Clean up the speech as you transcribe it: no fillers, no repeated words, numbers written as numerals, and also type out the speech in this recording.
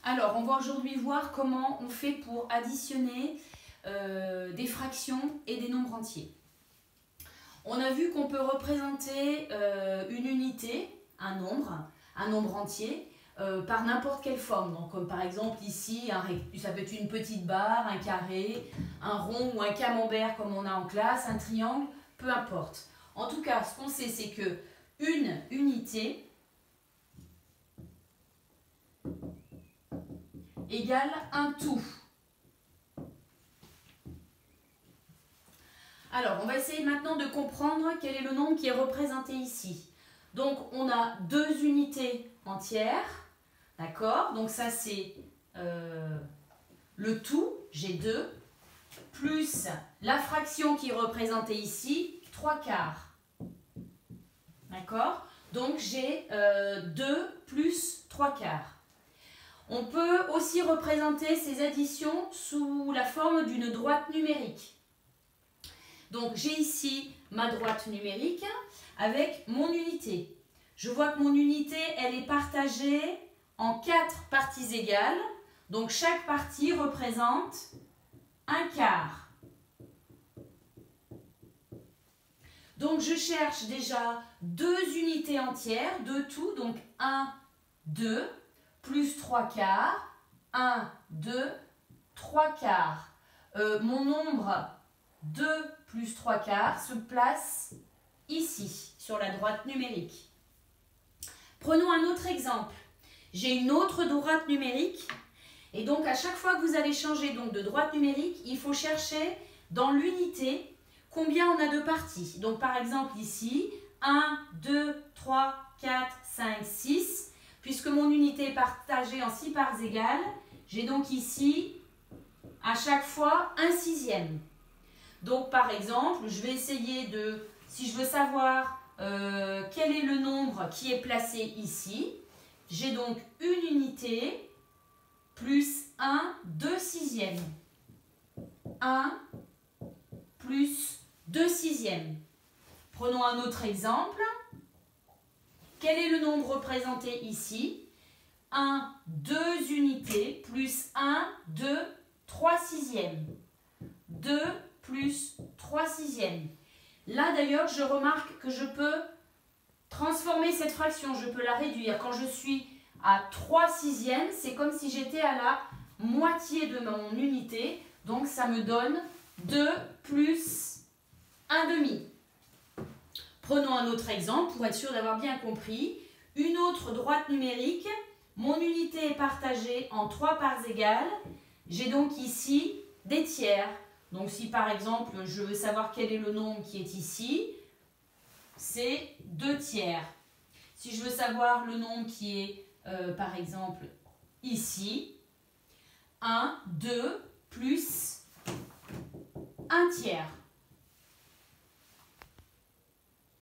Alors, on va aujourd'hui voir comment on fait pour additionner des fractions et des nombres entiers. On a vu qu'on peut représenter une unité, un nombre entier, par n'importe quelle forme. Donc, comme par exemple ici, ça peut être une petite barre, un carré, un rond ou un camembert comme on a en classe, un triangle, peu importe. En tout cas, ce qu'on sait, c'est que une unité égale un tout. Alors, on va essayer maintenant de comprendre quel est le nombre qui est représenté ici. Donc, on a deux unités entières, d'accord? Donc, ça, c'est le tout, j'ai 2, plus la fraction qui est représentée ici, 3/4. D'accord? Donc, j'ai 2 plus 3/4. On peut aussi représenter ces additions sous la forme d'une droite numérique. Donc, j'ai ici ma droite numérique avec mon unité. Je vois que mon unité, elle est partagée en 4 parties égales. Donc, chaque partie représente 1/4. Donc, je cherche déjà deux unités entières, deux tout. Donc, 1, 2, plus 3/4. 1, 2, 3/4. Mon nombre 2 plus 3/4 se place ici, sur la droite numérique. Prenons un autre exemple. J'ai une autre droite numérique. Et donc, à chaque fois que vous allez changer donc, de droite numérique, il faut chercher dans l'unité combien on a de parties. Donc, par exemple, ici, 1, 2, 3, 4, 5, 6. Puisque mon unité est partagée en 6 parts égales, j'ai donc ici, à chaque fois, 1/6. Donc, par exemple, je vais essayer de, si je veux savoir quel est le nombre qui est placé ici, j'ai donc une unité plus 1 2/6. 1 plus 2/6. Prenons un autre exemple. Quel est le nombre représenté ici? 1, 2 unités plus 1, 2, 3/6. 2 plus 3/6. Là d'ailleurs, je remarque que je peux transformer cette fraction, je peux la réduire. Quand je suis à 3/6, c'est comme si j'étais à la moitié de mon unité. Donc ça me donne 2 plus 1/2. Prenons un autre exemple pour être sûr d'avoir bien compris. Une autre droite numérique. Mon unité est partagée en 3 parts égales. J'ai donc ici des tiers. Donc si par exemple je veux savoir quel est le nombre qui est ici, c'est 2/3. Si je veux savoir le nombre qui est par exemple ici, 1, 2 plus 1/3.